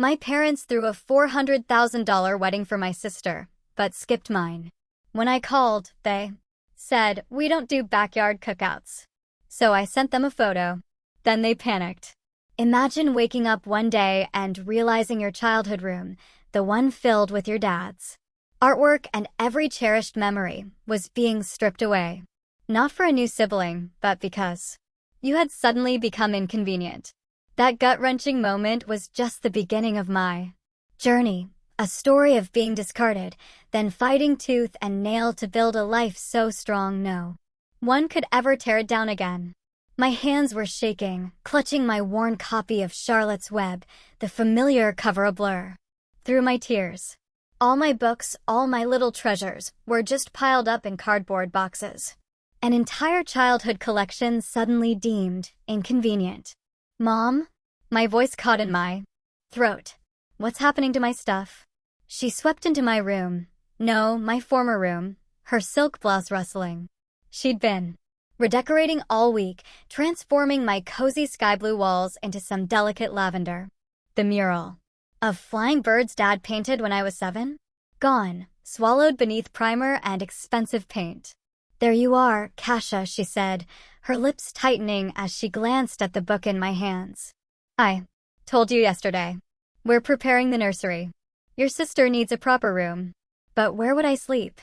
My parents threw a $400,000 wedding for my sister, but skipped mine. When I called, they said, "We don't do backyard cookouts." So I sent them a photo. Then they panicked. Imagine waking up one day and realizing your childhood room, the one filled with your dad's artwork and every cherished memory, was being stripped away. Not for a new sibling, but because you had suddenly become inconvenient. That gut-wrenching moment was just the beginning of my journey, a story of being discarded, then fighting tooth and nail to build a life so strong no one could ever tear it down again. My hands were shaking, clutching my worn copy of Charlotte's Web, the familiar cover a blur. Through my tears, all my books, all my little treasures, were just piled up in cardboard boxes. An entire childhood collection suddenly deemed inconvenient. "Mom?" My voice caught in my throat. "What's happening to my stuff?" She swept into my room. No, my former room, her silk blouse rustling. She'd been redecorating all week, transforming my cozy sky blue walls into some delicate lavender. The mural of flying birds Dad painted when I was 7? Gone, swallowed beneath primer and expensive paint. "There you are, Kasha," she said, her lips tightening as she glanced at the book in my hands. "I told you yesterday. We're preparing the nursery. Your sister needs a proper room. But where would I sleep?"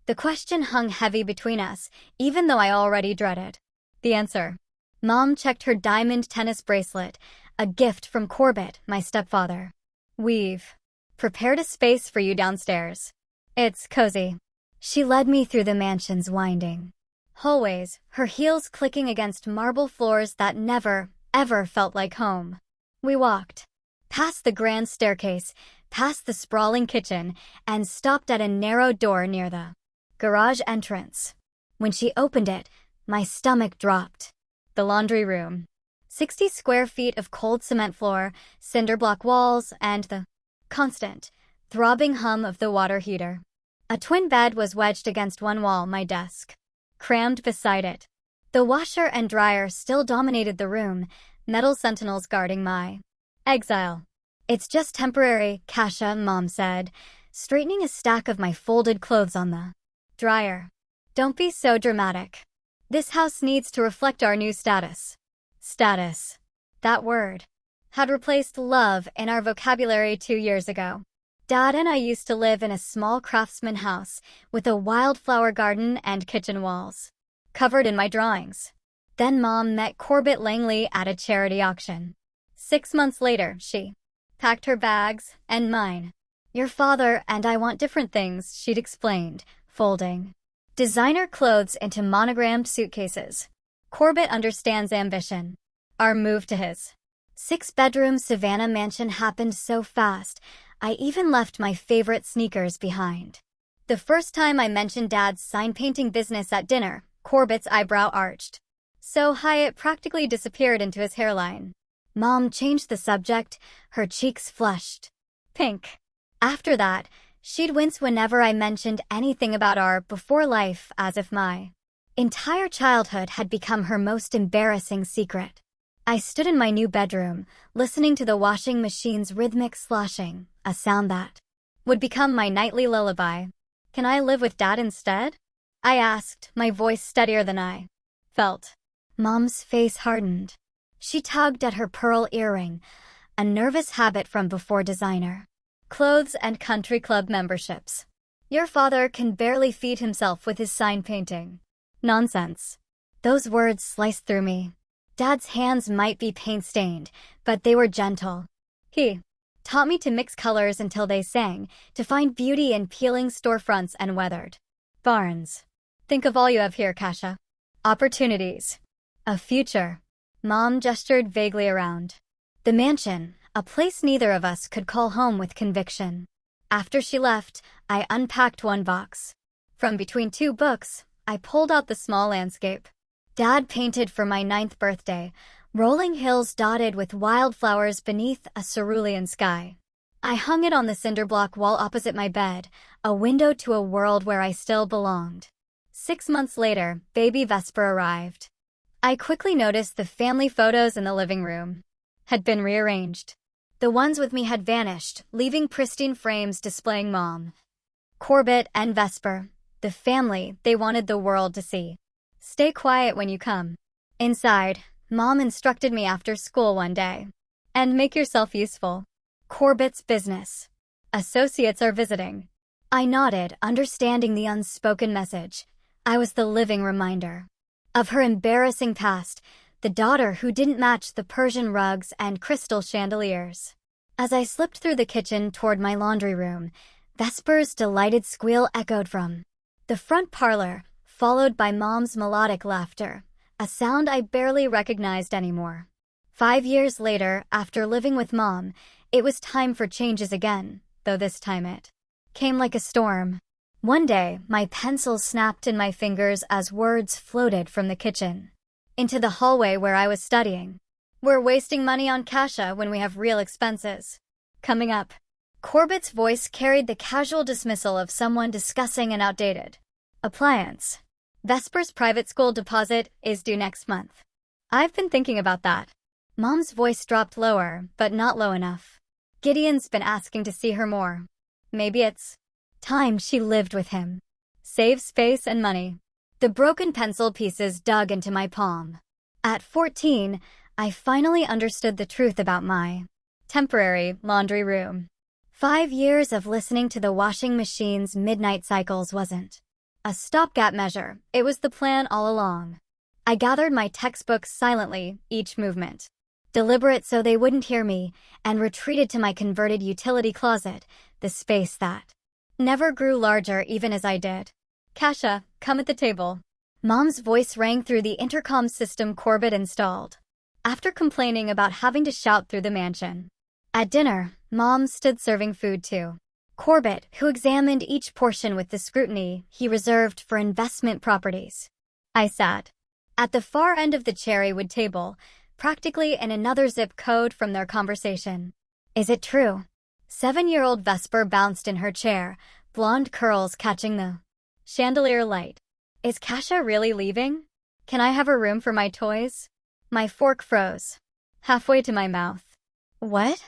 The question hung heavy between us, even though I already dreaded the answer. Mom checked her diamond tennis bracelet, a gift from Corbett, my stepfather. "We've prepared a space for you downstairs. It's cozy." She led me through the mansion's winding hallways, her heels clicking against marble floors that never, ever felt like home. We walked past the grand staircase, past the sprawling kitchen, and stopped at a narrow door near the garage entrance. When she opened it, my stomach dropped. The laundry room. 60 square feet of cold cement floor, cinder block walls, and the constant, throbbing hum of the water heater. A twin bed was wedged against one wall, my desk crammed beside it. The washer and dryer still dominated the room, metal sentinels guarding my exile. "It's just temporary, Kasha," Mom said, straightening a stack of my folded clothes on the dryer. "Don't be so dramatic. This house needs to reflect our new status." Status. That word had replaced love in our vocabulary 2 years ago. Dad and I used to live in a small craftsman house with a wildflower garden and kitchen walls covered in my drawings. Then Mom met Corbett Langley at a charity auction. 6 months later, she packed her bags and mine. "Your father and I want different things," she'd explained, folding designer clothes into monogrammed suitcases. Corbett understands ambition. Our move to his 6-bedroom Savannah mansion happened so fast, I even left my favorite sneakers behind. The first time I mentioned Dad's sign painting business at dinner, Corbett's eyebrow arched so high it practically disappeared into his hairline. Mom changed the subject, her cheeks flushed pink. After that, she'd wince whenever I mentioned anything about our before life, as if my entire childhood had become her most embarrassing secret. I stood in my new bedroom, listening to the washing machine's rhythmic sloshing, a sound that would become my nightly lullaby. "Can I live with Dad instead?" I asked, my voice steadier than I felt. Mom's face hardened. She tugged at her pearl earring, a nervous habit from before designer clothes and country club memberships. "Your father can barely feed himself with his sign painting." Nonsense. Those words sliced through me. Dad's hands might be paint-stained, but they were gentle. He taught me to mix colors until they sang, to find beauty in peeling storefronts and weathered barns. "Think of all you have here, Kasha. Opportunities. A future." Mom gestured vaguely around the mansion, a place neither of us could call home with conviction. After she left, I unpacked one box. From between 2 books, I pulled out the small landscape Dad painted for my 9th birthday, rolling hills dotted with wildflowers beneath a cerulean sky. I hung it on the cinder block wall opposite my bed, a window to a world where I still belonged. 6 months later, baby Vesper arrived. I quickly noticed the family photos in the living room had been rearranged. The ones with me had vanished, leaving pristine frames displaying Mom, Corbett, and Vesper, the family they wanted the world to see. Stay quiet when you come. Inside, Mom instructed me after school one day. And make yourself useful. Corbett's business. Associates are visiting. I nodded, understanding the unspoken message. I was the living reminder of her embarrassing past, the daughter who didn't match the Persian rugs and crystal chandeliers. As I slipped through the kitchen toward my laundry room, Vesper's delighted squeal echoed from the front parlor, followed by Mom's melodic laughter, a sound I barely recognized anymore. 5 years later, after living with Mom, it was time for changes again, though this time it came like a storm. One day, my pencil snapped in my fingers as words floated from the kitchen into the hallway where I was studying. We're wasting money on Kasha when we have real expenses coming up. Corbett's voice carried the casual dismissal of someone discussing an outdated appliance. Vesper's private school deposit is due next month. I've been thinking about that. Mom's voice dropped lower, but not low enough. Gideon's been asking to see her more. Maybe it's time she lived with him. Save space and money. The broken pencil pieces dug into my palm. At 14, I finally understood the truth about my temporary laundry room. 5 years of listening to the washing machine's midnight cycles wasn't a stopgap measure. It was the plan all along. I gathered my textbooks silently, each movement deliberate so they wouldn't hear me, and retreated to my converted utility closet, the space that never grew larger even as I did. Kasha, come at the table. Mom's voice rang through the intercom system Corbett installed, after complaining about having to shout through the mansion. At dinner, Mom stood serving food too. Corbett, who examined each portion with the scrutiny he reserved for investment properties. I sat at the far end of the cherrywood table, practically in another zip code from their conversation. Is it true? 7-year-old Vesper bounced in her chair, blonde curls catching the chandelier light. Is Kasha really leaving? Can I have a room for my toys? My fork froze halfway to my mouth. What?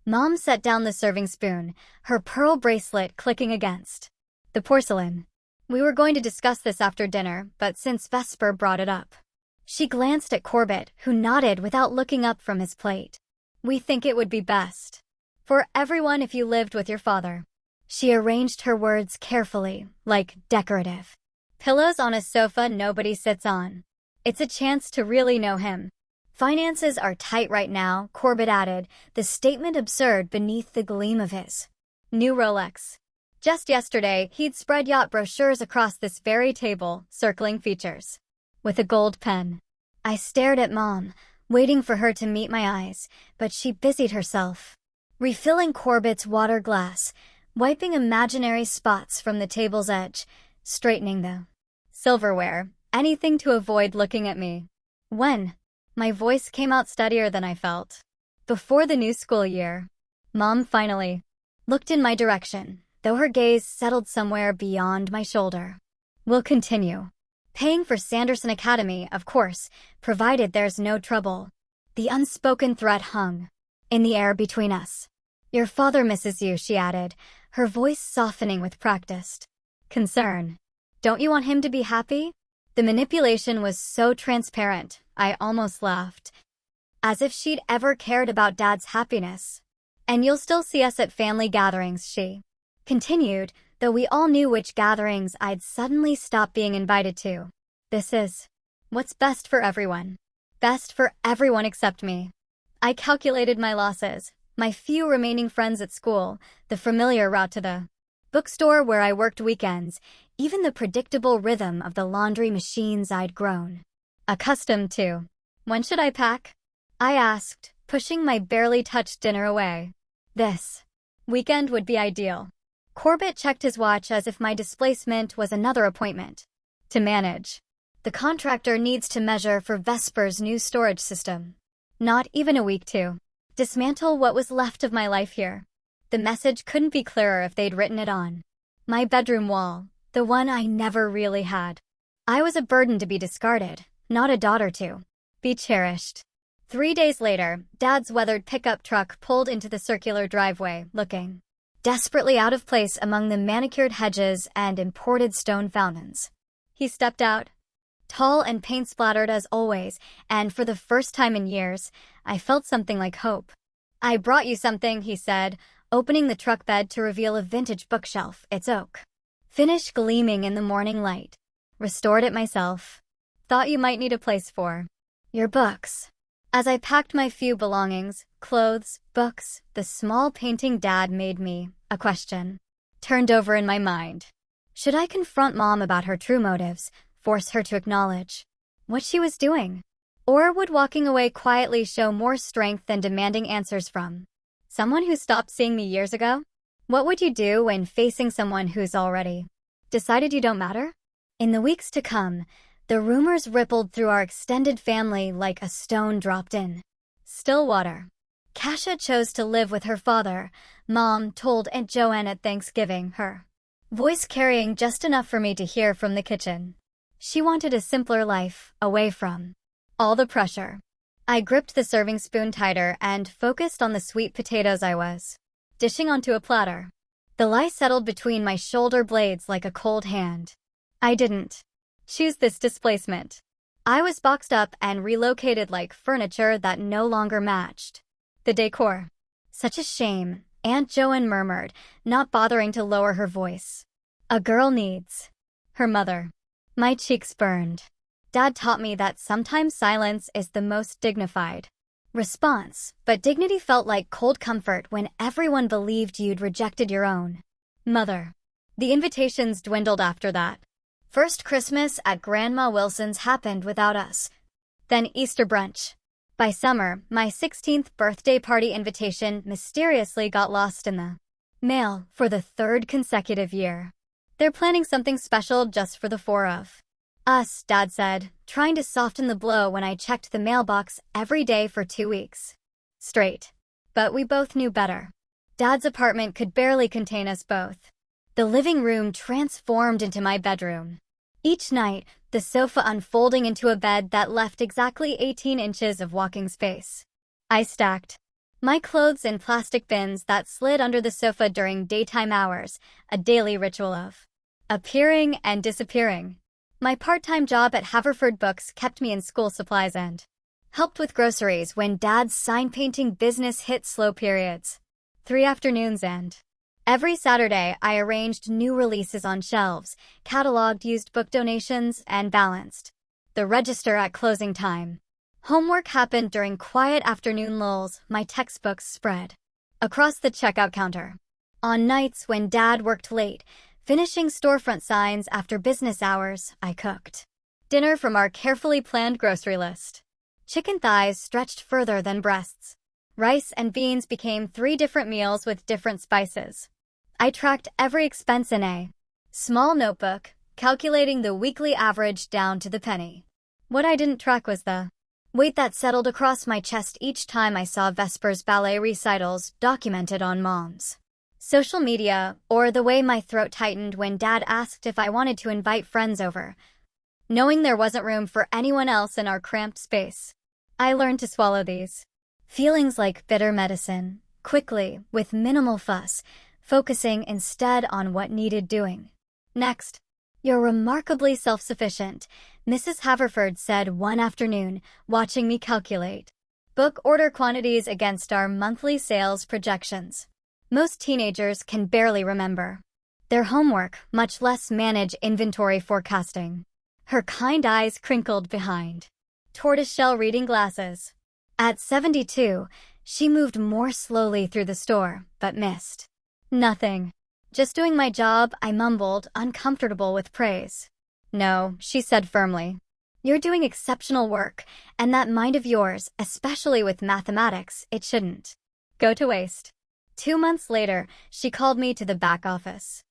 Mom set down the serving spoon, her pearl bracelet clicking against the porcelain. We were going to discuss this after dinner, but since Vesper brought it up. She glanced at Corbett, who nodded without looking up from his plate. We think it would be best for everyone if you lived with your father. She arranged her words carefully, like decorative pillows on a sofa nobody sits on. It's a chance to really know him. Finances are tight right now, Corbett added, the statement absurd beneath the gleam of his new Rolex. Just yesterday, he'd spread yacht brochures across this very table, circling features with a gold pen. I stared at Mom, waiting for her to meet my eyes, but she busied herself refilling Corbett's water glass, wiping imaginary spots from the table's edge, straightening the silverware, anything to avoid looking at me. When? My voice came out steadier than I felt. Before the new school year. Mom finally looked in my direction, though her gaze settled somewhere beyond my shoulder. We'll continue paying for Sanderson Academy, of course, provided there's no trouble. The unspoken threat hung in the air between us. Your father misses you, she added, her voice softening with practiced concern. Don't you want him to be happy? The manipulation was so transparent, I almost laughed. As if she'd ever cared about Dad's happiness. And you'll still see us at family gatherings, she continued, though we all knew which gatherings I'd suddenly stopped being invited to. This is what's best for everyone. Best for everyone except me. I calculated my losses, my few remaining friends at school, the familiar route to the bookstore where I worked weekends, even the predictable rhythm of the laundry machines I'd grown accustomed to. When should I pack? I asked, pushing my barely touched dinner away. This weekend would be ideal. Corbett checked his watch as if my displacement was another appointment to manage. The contractor needs to measure for Vesper's new storage system. Not even a week to dismantle what was left of my life here. The message couldn't be clearer if they'd written it on my bedroom wall, the one I never really had. I was a burden to be discarded, not a daughter to be cherished. 3 days later, Dad's weathered pickup truck pulled into the circular driveway, looking desperately out of place among the manicured hedges and imported stone fountains. He stepped out, tall and paint-splattered as always, and for the first time in years, I felt something like hope. "I brought you something," he said, opening the truck bed to reveal a vintage bookshelf, its oak finish gleaming in the morning light. "Restored it myself. Thought you might need a place for your books." As I packed my few belongings, clothes, books, the small painting Dad made me, a question turned over in my mind. Should I confront Mom about her true motives, force her to acknowledge what she was doing? Or would walking away quietly show more strength than demanding answers from someone who stopped seeing me years ago? What would you do when facing someone who's already decided you don't matter? In the weeks to come, the rumors rippled through our extended family like a stone dropped in still water. Kasha chose to live with her father, Mom told Aunt Joanne at Thanksgiving, her voice carrying just enough for me to hear from the kitchen. She wanted a simpler life, away from all the pressure. I gripped the serving spoon tighter and focused on the sweet potatoes I was dishing onto a platter. The lie settled between my shoulder blades like a cold hand. I didn't choose this displacement. I was boxed up and relocated like furniture that no longer matched the decor. "Such a shame," Aunt Joanne murmured, not bothering to lower her voice. "A girl needs her mother." My cheeks burned. Dad taught me that sometimes silence is the most dignified response, but dignity felt like cold comfort when everyone believed you'd rejected your own mother. The invitations dwindled after that. First Christmas at Grandma Wilson's happened without us. Then Easter brunch. By summer, my 16th birthday party invitation mysteriously got lost in the mail for the third consecutive year. "They're planning something special just for the four of us," Dad said, trying to soften the blow when I checked the mailbox every day for 2 weeks straight. But we both knew better. Dad's apartment could barely contain us both. The living room transformed into my bedroom. Each night, the sofa unfolding into a bed that left exactly 18 inches of walking space. I stacked my clothes in plastic bins that slid under the sofa during daytime hours, a daily ritual of appearing and disappearing. My part-time job at Haverford Books kept me in school supplies and helped with groceries when Dad's sign-painting business hit slow periods. 3 afternoons and every Saturday, I arranged new releases on shelves, cataloged used book donations, and balanced the register at closing time. Homework happened during quiet afternoon lulls. My textbooks spread across the checkout counter. On nights when Dad worked late, finishing storefront signs after business hours, I cooked dinner from our carefully planned grocery list. Chicken thighs stretched further than breasts. Rice and beans became 3 different meals with different spices. I tracked every expense in a small notebook, calculating the weekly average down to the penny. What I didn't track was the weight that settled across my chest each time I saw Vesper's ballet recitals documented on Mom's social media, or the way my throat tightened when Dad asked if I wanted to invite friends over, knowing there wasn't room for anyone else in our cramped space. I learned to swallow these feelings like bitter medicine, quickly, with minimal fuss, focusing instead on what needed doing. "Next, you're remarkably self-sufficient," Mrs. Haverford said one afternoon, watching me calculate book order quantities against our monthly sales projections. Most teenagers can barely remember their homework, much less manage inventory forecasting. Her kind eyes crinkled behind tortoiseshell reading glasses. At 72, she moved more slowly through the store, but missed nothing. "Just doing my job," I mumbled, uncomfortable with praise. "No," she said firmly. "You're doing exceptional work, and that mind of yours, especially with mathematics, it shouldn't go to waste." 2 months later, she called me to the back office.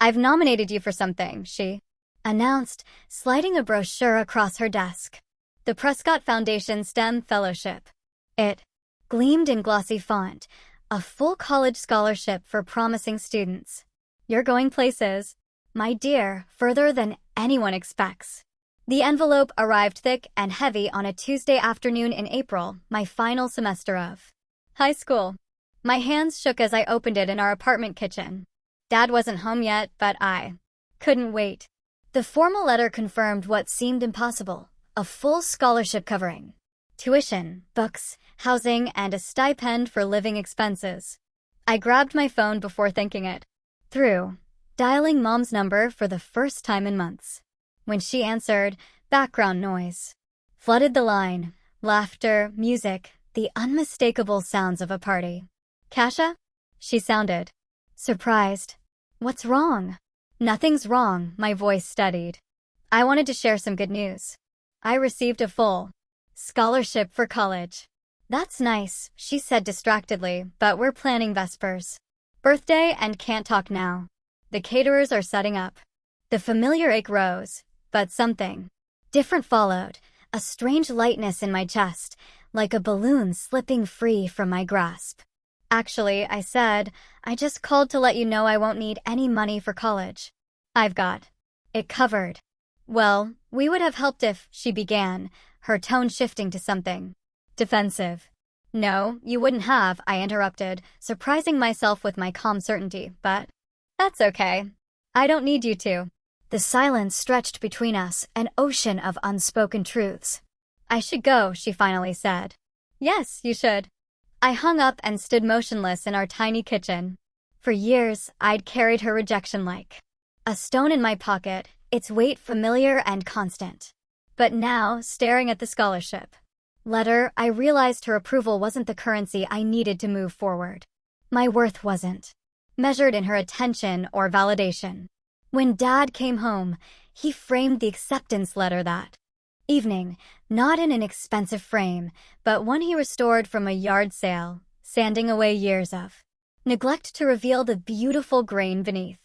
"I've nominated you for something," she announced, sliding a brochure across her desk. "The Prescott Foundation STEM Fellowship." It gleamed in glossy font, a full college scholarship for promising students. "You're going places, my dear, further than anyone expects." The envelope arrived thick and heavy on a Tuesday afternoon in April, my final semester of high school. My hands shook as I opened it in our apartment kitchen. Dad wasn't home yet, but I couldn't wait. The formal letter confirmed what seemed impossible: a full scholarship covering tuition, books, housing, and a stipend for living expenses. I grabbed my phone before thinking it through, dialing Mom's number for the first time in months. When she answered, background noise flooded the line. Laughter, music, the unmistakable sounds of a party. "Kasha?" she sounded. Surprised. "What's wrong?" "Nothing's wrong," my voice steadied. "I wanted to share some good news. I received a full scholarship for college." "That's nice," she said distractedly, "but we're planning Vesper's birthday and can't talk now. The caterers are setting up." The familiar ache rose, but something different followed, a strange lightness in my chest, like a balloon slipping free from my grasp. "Actually," I said, "I just called to let you know I won't need any money for college. I've got it covered." "Well, we would have helped if," she began, her tone shifting to something defensive. "No, you wouldn't have," I interrupted, surprising myself with my calm certainty, "but that's okay. I don't need you to." The silence stretched between us, an ocean of unspoken truths. "I should go," she finally said. "Yes, you should." I hung up and stood motionless in our tiny kitchen. For years, I'd carried her rejection like a stone in my pocket, its weight familiar and constant. But now, staring at the scholarship letter, I realized her approval wasn't the currency I needed to move forward. My worth wasn't measured in her attention or validation. When Dad came home, he framed the acceptance letter that evening, not in an expensive frame, but one he restored from a yard sale, sanding away years of neglect to reveal the beautiful grain beneath.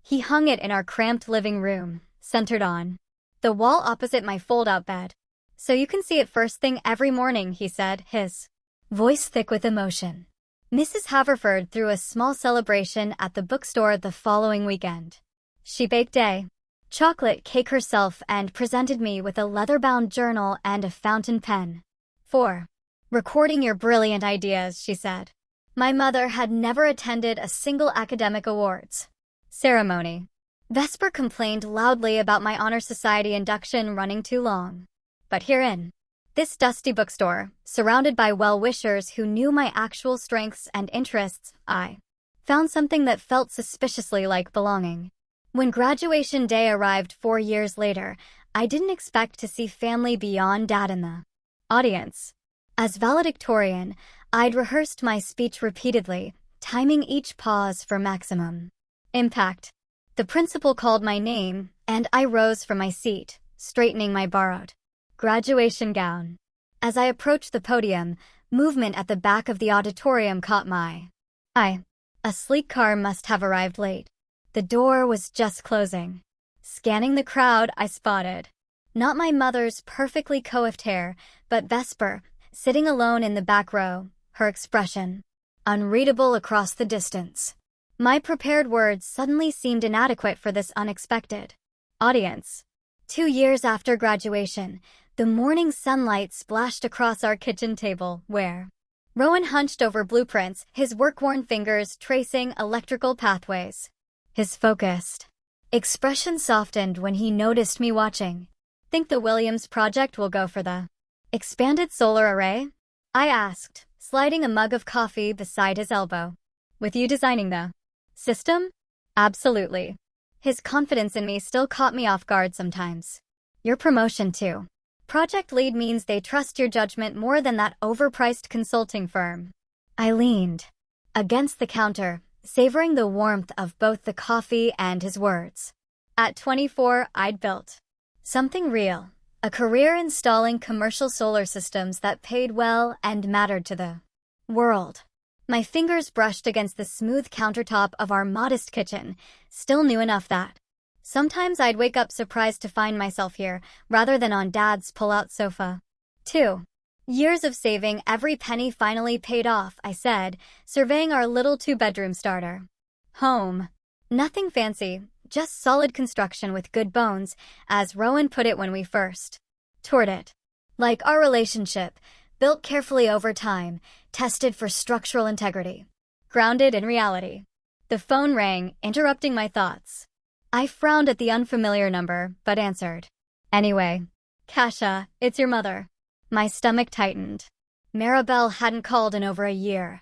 He hung it in our cramped living room, centered on the wall opposite my fold-out bed. "So you can see it first thing every morning," he said, his voice thick with emotion. Mrs. Haverford threw a small celebration at the bookstore the following weekend. She baked a chocolate cake herself and presented me with a leather-bound journal and a fountain pen. "For recording your brilliant ideas," she said. My mother had never attended a single academic awards ceremony. Vesper complained loudly about my Honor Society induction running too long. But here in this dusty bookstore, surrounded by well-wishers who knew my actual strengths and interests, I found something that felt suspiciously like belonging. When graduation day arrived 4 years later, I didn't expect to see family beyond Dad in the audience. As valedictorian, I'd rehearsed my speech repeatedly, timing each pause for maximum impact. The principal called my name, and I rose from my seat, straightening my borrowed graduation gown. As I approached the podium, movement at the back of the auditorium caught my eye. A sleek car must have arrived late. The door was just closing. Scanning the crowd, I spotted not my mother's perfectly coiffed hair, but Vesper, sitting alone in the back row, her expression unreadable across the distance. My prepared words suddenly seemed inadequate for this unexpected audience. 2 years after graduation, the morning sunlight splashed across our kitchen table, where Rowan hunched over blueprints, his work-worn fingers tracing electrical pathways. His focused expression softened when he noticed me watching. "Think the Williams project will go for the expanded solar array?" I asked, sliding a mug of coffee beside his elbow. "With you designing the system?" "Absolutely." His confidence in me still caught me off guard sometimes. "Your promotion too. Project lead means they trust your judgment more than that overpriced consulting firm." I leaned against the counter, savoring the warmth of both the coffee and his words. At 24, I'd built something real, a career installing commercial solar systems that paid well and mattered to the world. My fingers brushed against the smooth countertop of our modest kitchen, still new enough that sometimes I'd wake up surprised to find myself here, rather than on Dad's pull-out sofa. 2 years of saving, every penny finally paid off, I said, surveying our little 2-bedroom starter home. Nothing fancy, Just solid construction with good bones, as Rowan put it when we first toured it. Like our relationship, built carefully over time, tested for structural integrity. Grounded in reality. The phone rang, interrupting my thoughts. I frowned at the unfamiliar number, but answered. Anyway, Kasha, it's your mother. My stomach tightened. Maribel hadn't called in over a year.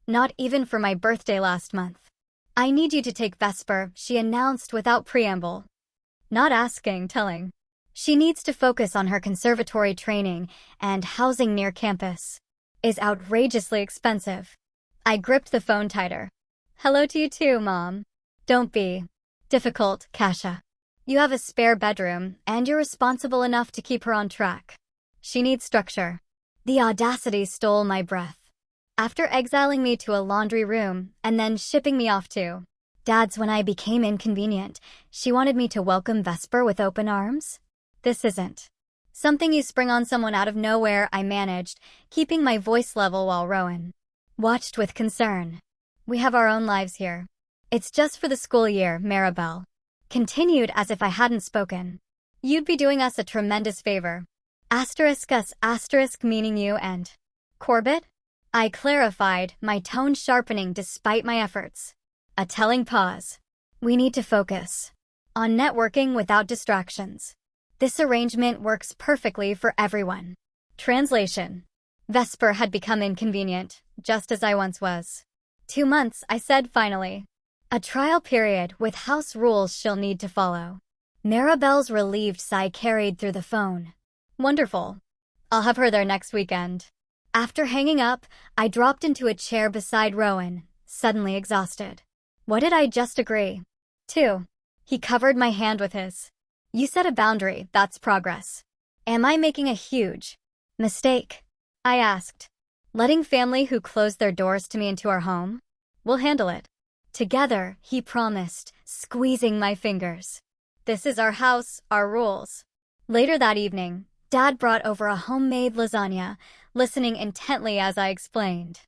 Not even for my birthday last month. I need you to take Vesper, she announced without preamble. Not asking, telling. She needs to focus on her conservatory training, and housing near campus is outrageously expensive. I gripped the phone tighter. Hello to you too, Mom. Don't be difficult, Kasha. You have a spare bedroom, and you're responsible enough to keep her on track. She needs structure. The audacity stole my breath. After exiling me to a laundry room, and then shipping me off to Dad's when I became inconvenient, she wanted me to welcome Vesper with open arms? This isn't something you spring on someone out of nowhere, I managed, keeping my voice level while Rowan watched with concern. We have our own lives here. It's just for the school year, Maribel continued as if I hadn't spoken. You'd be doing us a tremendous favor. Us meaning you and Corbett? I clarified, my tone sharpening despite my efforts. A telling pause. We need to focus on networking without distractions. This arrangement works perfectly for everyone. Translation. Vesper had become inconvenient, just as I once was. 2 months, I said finally. A trial period with house rules she'll need to follow. Maribel's relieved sigh carried through the phone. Wonderful. I'll have her there next weekend. After hanging up, I dropped into a chair beside Rowan, suddenly exhausted. What did I just agree to? He covered my hand with his. You set a boundary, that's progress. Am I making a huge mistake? I asked. Letting family who closed their doors to me into our home? We'll handle it. Together, he promised, squeezing my fingers. This is our house, our rules. Later that evening, Dad brought over a homemade lasagna, listening intently as I explained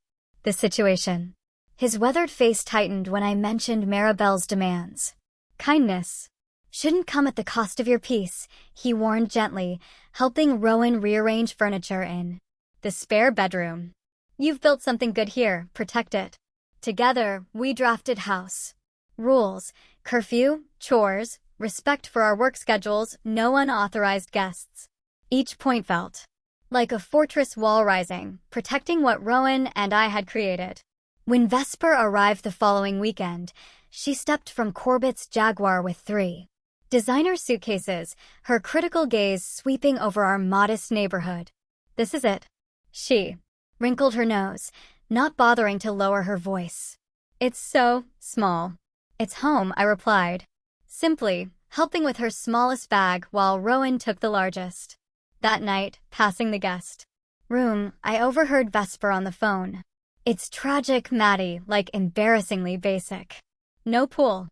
the situation. His weathered face tightened when I mentioned Maribel's demands. Kindness shouldn't come at the cost of your peace, he warned gently, helping Rowan rearrange furniture in the spare bedroom. You've built something good here, protect it. Together, we drafted house rules, curfew, chores, respect for our work schedules, no unauthorized guests. Each point felt like a fortress wall rising, protecting what Rowan and I had created. When Vesper arrived the following weekend, she stepped from Corbett's Jaguar with 3 designer suitcases, her critical gaze sweeping over our modest neighborhood. This is it. She wrinkled her nose, not bothering to lower her voice. It's so small. It's home, I replied, simply, helping with her smallest bag while Rowan took the largest. That night, passing the guest room, I overheard Vesper on the phone. It's tragic, Maddie, like embarrassingly basic. No pool.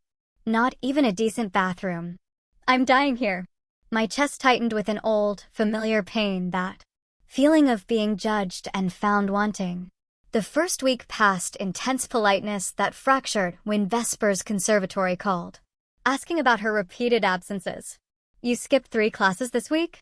Not even a decent bathroom. I'm dying here. My chest tightened with an old, familiar pain, that feeling of being judged and found wanting. The first week passed in tense politeness that fractured when Vesper's conservatory called, asking about her repeated absences. You skipped 3 classes this week?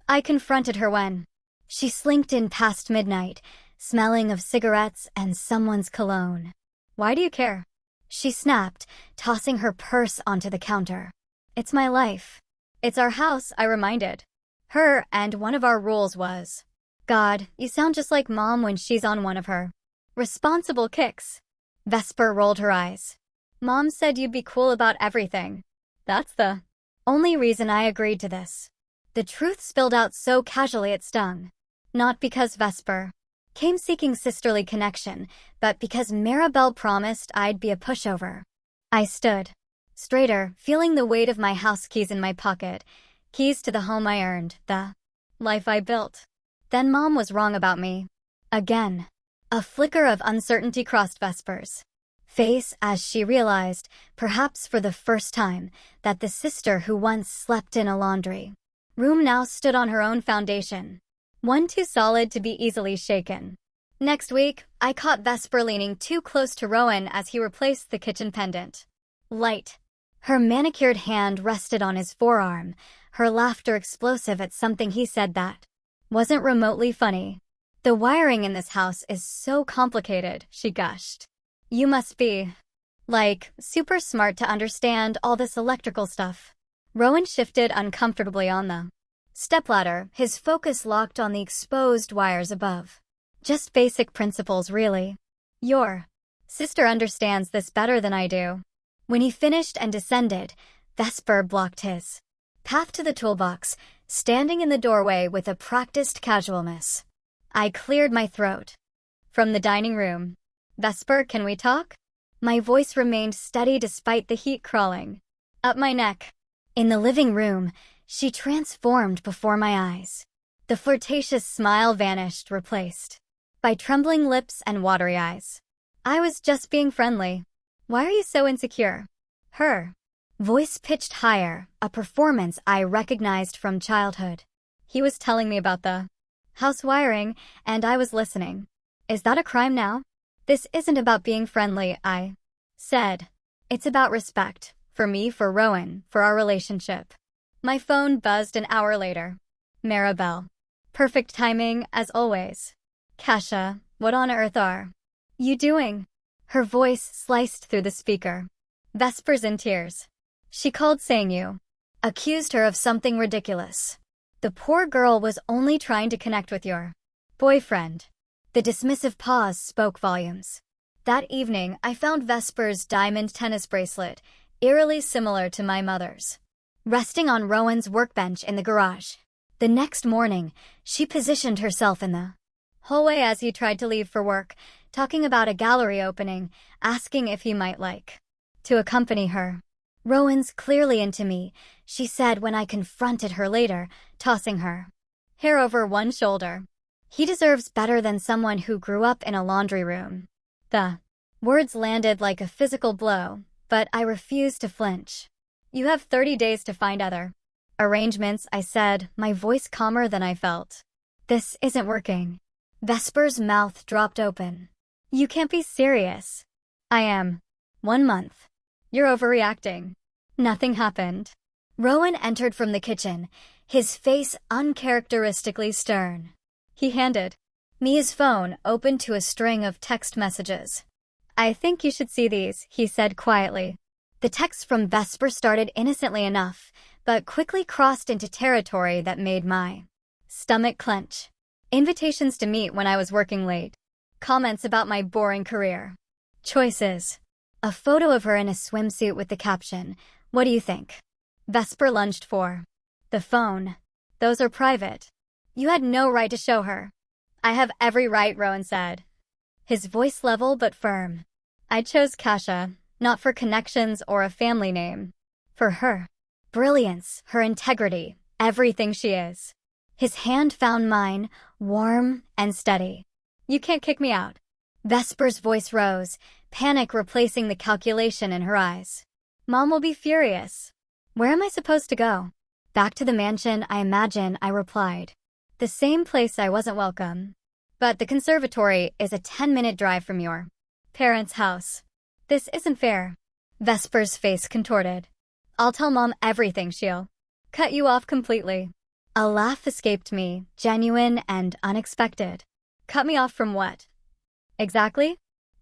I confronted her when she slinked in past midnight, smelling of cigarettes and someone's cologne. Why do you care? She snapped, tossing her purse onto the counter. It's my life. It's our house, I reminded her, and one of our rules was, God, you sound just like Mom when she's on one of her responsible kicks. Vesper rolled her eyes. Mom said you'd be cool about everything. That's the only reason I agreed to this. The truth spilled out so casually it stung. Not because Vesper came seeking sisterly connection, but because Maribel promised I'd be a pushover. I stood straighter, feeling the weight of my house keys in my pocket, keys to the home I earned, the life I built. Then Mom was wrong about me. Again. A flicker of uncertainty crossed Vesper's face as she realized, perhaps for the first time, that the sister who once slept in a laundry room now stood on her own foundation. One too solid to be easily shaken. Next week, I caught Vesper leaning too close to Rowan as he replaced the kitchen pendant light Her manicured hand rested on his forearm, her laughter explosive at something he said that wasn't remotely funny. "The wiring in this house is so complicated," she gushed. "You must be, like, super smart to understand all this electrical stuff." Rowan shifted uncomfortably on the stepladder, his focus locked on the exposed wires above. "Just basic principles, really. Your sister understands this better than I do." When he finished and descended, Vesper blocked his path to the toolbox, standing in the doorway with a practiced casualness. I cleared my throat. "From the dining room. Vesper, can we talk?" My voice remained steady despite the heat crawling up my neck. In the living room, she transformed before my eyes. The flirtatious smile vanished, replaced by trembling lips and watery eyes. "I was just being friendly. Why are you so insecure?" Her voice pitched higher, a performance I recognized from childhood. He was telling me about the house wiring, and I was listening. "Is that a crime now?" "This isn't about being friendly," I said. "It's about respect. For me, for Rowan, for our relationship." My phone buzzed an hour later. Maribel. Perfect timing, as always. "Kasha, what on earth are you doing?" Her voice sliced through the speaker. "Vesper's in tears. She called saying you accused her of something ridiculous. The poor girl was only trying to connect with your boyfriend." The dismissive pause spoke volumes. That evening, I found Vesper's diamond tennis bracelet, eerily similar to my mother's, resting on Rowan's workbench in the garage. The next morning, she positioned herself in the hallway as he tried to leave for work, talking about a gallery opening, asking if he might like to accompany her. "Rowan's clearly into me," she said when I confronted her later, tossing her hair over one shoulder. "He deserves better than someone who grew up in a laundry room." The words landed like a physical blow, but I refused to flinch. "You have 30 days to find other arrangements," I said, my voice calmer than I felt. "This isn't working." Vesper's mouth dropped open. "You can't be serious." "I am. 1 month. You're overreacting." Nothing happened. Rowan entered from the kitchen, his face uncharacteristically stern. He handed me his phone, open to a string of text messages. "I think you should see these," he said quietly. The texts from Vesper started innocently enough, but quickly crossed into territory that made my stomach clench. Invitations to meet when I was working late. Comments about my boring career choices. A photo of her in a swimsuit with the caption, "What do you think?" Vesper lunged for the phone. "Those are private. You had no right to show her." "I have every right," Rowan said, his voice level but firm. "I chose Kasha, not for connections or a family name. For her brilliance, her integrity, everything she is." His hand found mine, warm and steady. "You can't kick me out." Vesper's voice rose, panic replacing the calculation in her eyes. "Mom will be furious." "Where am I supposed to go?" "Back to the mansion, I imagine," I replied. "The same place I wasn't welcome. But the conservatory is a 10-minute drive from your parents' house." "This isn't fair." Vesper's face contorted. "I'll tell Mom everything. She'll cut you off completely." A laugh escaped me, genuine and unexpected. "Cut me off from what exactly?"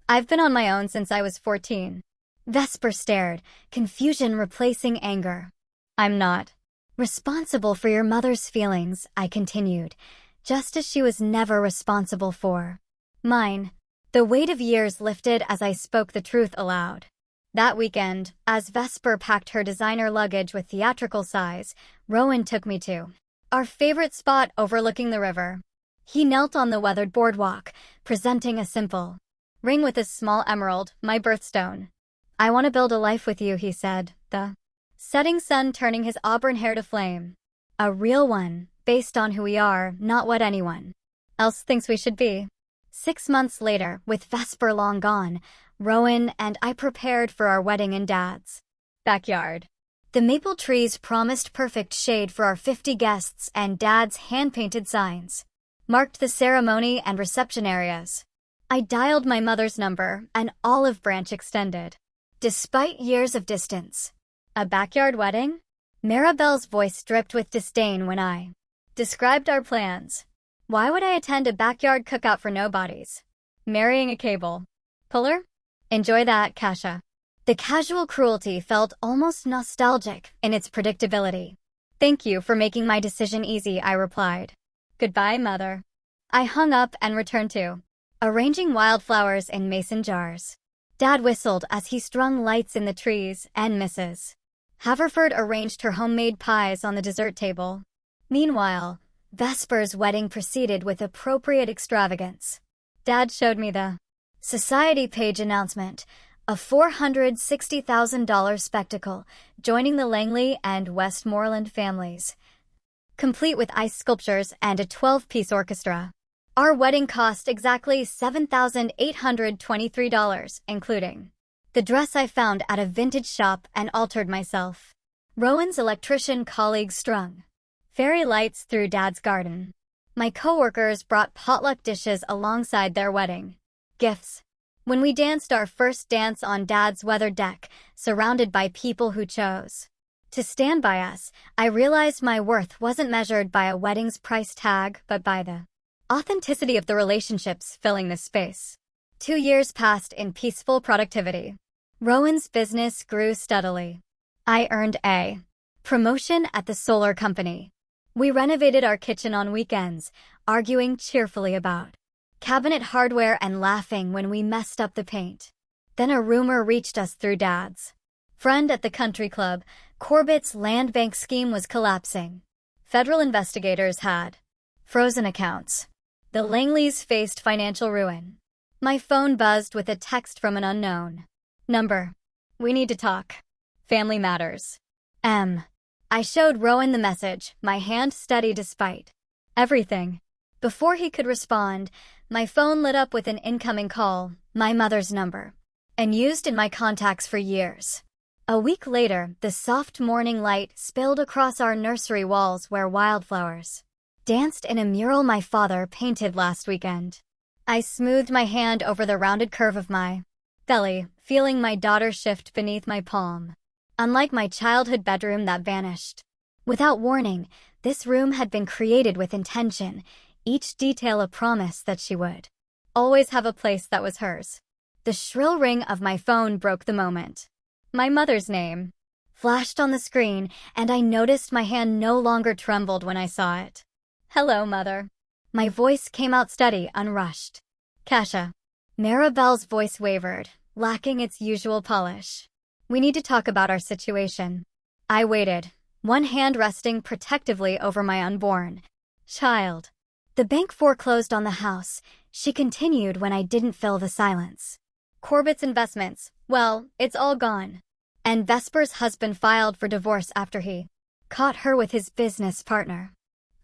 "I've been on my own since I was 14. Vesper stared, confusion replacing anger. "I'm not responsible for your mother's feelings," I continued, just as she was never responsible for mine. The weight of years lifted as I spoke the truth aloud. That weekend, as Vesper packed her designer luggage with theatrical size, Rowan took me to our favorite spot overlooking the river. He knelt on the weathered boardwalk, presenting a simple ring with a small emerald, my birthstone. "I want to build a life with you," he said, the setting sun turning his auburn hair to flame. "A real one, based on who we are, not what anyone else thinks we should be." 6 months later, with Vesper long gone, Rowan and I prepared for our wedding in Dad's backyard. The maple trees promised perfect shade for our 50 guests, and Dad's hand-painted signs marked the ceremony and reception areas. I dialed my mother's number, an olive branch extended. Despite years of distance, A backyard wedding? Maribel's voice dripped with disdain when I described our plans. Why would I attend a backyard cookout for nobodies? Marrying a cable puller? Enjoy that, Kasha. The casual cruelty felt almost nostalgic in its predictability. Thank you for making my decision easy, I replied. Goodbye, mother. I hung up and returned to arranging wildflowers in mason jars. Dad whistled as he strung lights in the trees, and Mrs. Haverford arranged her homemade pies on the dessert table. Meanwhile, Vesper's wedding proceeded with appropriate extravagance. Dad showed me the society page announcement, a $460,000 spectacle joining the Langley and Westmoreland families, complete with ice sculptures and a 12-piece orchestra. Our wedding cost exactly $7,823, including the dress I found at a vintage shop and altered myself. Rowan's electrician colleagues strung fairy lights through Dad's garden. My coworkers brought potluck dishes alongside their wedding gifts. When we danced our first dance on Dad's weathered deck, surrounded by people who chose to stand by us, I realized my worth wasn't measured by a wedding's price tag, but by the authenticity of the relationships filling this space. 2 years passed in peaceful productivity. Rowan's business grew steadily. I earned a promotion at the solar company. We renovated our kitchen on weekends, arguing cheerfully about cabinet hardware and laughing when we messed up the paint. Then a rumor reached us through Dad's friend at the country club. Corbett's land bank scheme was collapsing. Federal investigators had frozen accounts. The Langleys faced financial ruin. My phone buzzed with a text from an unknown number. We need to talk. Family matters. I showed Rowan the message, my hand steady despite everything. Before he could respond, my phone lit up with an incoming call, my mother's number, and used in my contacts for years. A week later, the soft morning light spilled across our nursery walls where wildflowers danced in a mural my father painted last weekend. I smoothed my hand over the rounded curve of my belly, feeling my daughter shift beneath my palm. Unlike my childhood bedroom that vanished without warning, this room had been created with intention, each detail a promise that she would always have a place that was hers. The shrill ring of my phone broke the moment. My mother's name flashed on the screen, and I noticed my hand no longer trembled when I saw it. Hello, Mother. My voice came out steady, unrushed. Kasha. Maribel's voice wavered, lacking its usual polish. We need to talk about our situation. I waited, one hand resting protectively over my unborn child. The bank foreclosed on the house, she continued when I didn't fill the silence. Corbett's investments, well, it's all gone. And Vesper's husband filed for divorce after he caught her with his business partner.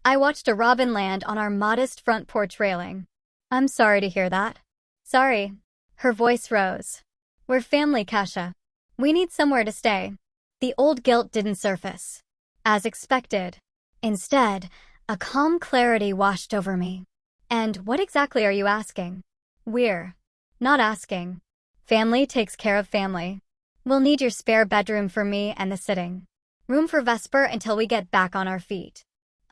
I watched a robin land on our modest front porch railing. I'm sorry to hear that. Sorry. Her voice rose. We're family, Kasha. We need somewhere to stay. The old guilt didn't surface, as expected. Instead, a calm clarity washed over me. And what exactly are you asking? We're not asking. Family takes care of family. We'll need your spare bedroom for me and the sitting room for Vesper until we get back on our feet.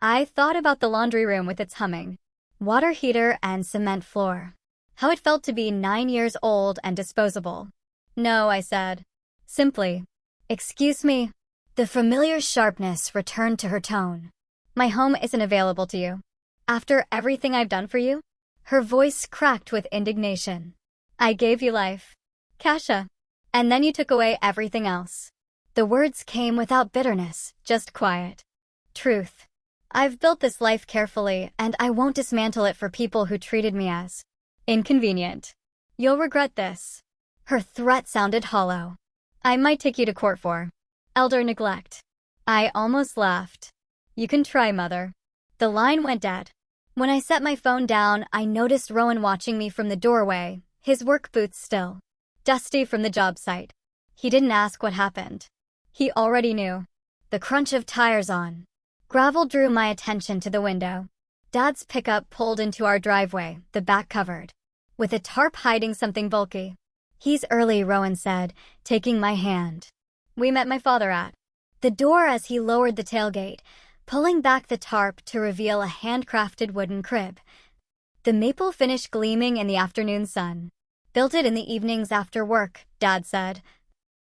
I thought about the laundry room with its humming water heater and cement floor. How it felt to be 9 years old and disposable. No, I said. Simply. Excuse me. The familiar sharpness returned to her tone. My home isn't available to you. After everything I've done for you? Her voice cracked with indignation. I gave you life, Kasha. And then you took away everything else. The words came without bitterness, just quiet truth. I've built this life carefully, and I won't dismantle it for people who treated me as inconvenient. You'll regret this. Her threat sounded hollow. I might take you to court for elder neglect. I almost laughed. You can try, Mother. The line went dead. When I set my phone down, I noticed Rowan watching me from the doorway, his work boots still dusty from the job site. He didn't ask what happened. He already knew. The crunch of tires on gravel drew my attention to the window. Dad's pickup pulled into our driveway, the back covered with a tarp hiding something bulky. He's early, Rowan said, taking my hand. We met my father at the door as he lowered the tailgate, pulling back the tarp to reveal a handcrafted wooden crib. The maple finish gleaming in the afternoon sun. Built it in the evenings after work, Dad said,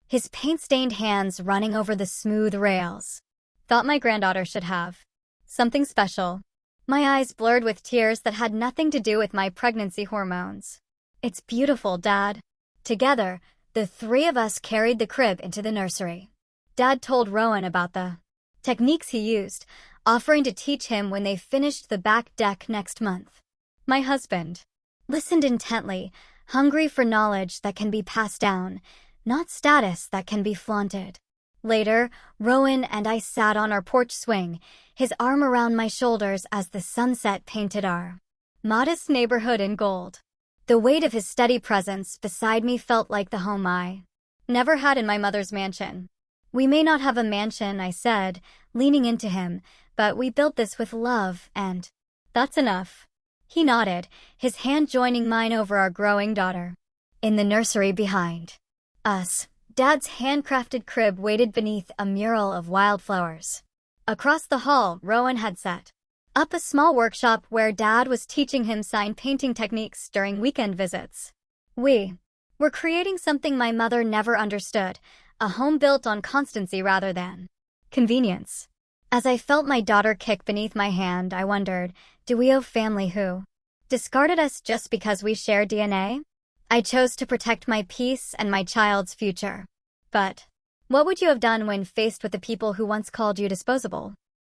his paint-stained hands running over the smooth rails. Thought my granddaughter should have something special. My eyes blurred with tears that had nothing to do with my pregnancy hormones. It's beautiful, Dad. Together, the three of us carried the crib into the nursery. Dad told Rowan about the techniques he used, offering to teach him when they finished the back deck next month. My husband listened intently, hungry for knowledge that can be passed down, not status that can be flaunted. Later, Rowan and I sat on our porch swing, his arm around my shoulders as the sunset painted our modest neighborhood in gold. The weight of his steady presence beside me felt like the home I never had in my mother's mansion. We may not have a mansion, I said, leaning into him, but we built this with love, and that's enough. He nodded, his hand joining mine over our growing daughter. In the nursery behind us, Dad's handcrafted crib waited beneath a mural of wildflowers. Across the hall, Rowan had set up a small workshop where Dad was teaching him sign painting techniques during weekend visits. We were creating something my mother never understood, a home built on constancy rather than convenience. As I felt my daughter kick beneath my hand, I wondered, do we owe family who discarded us just because we share DNA? I chose to protect my peace and my child's future. But what would you have done when faced with the people who once called you disposable?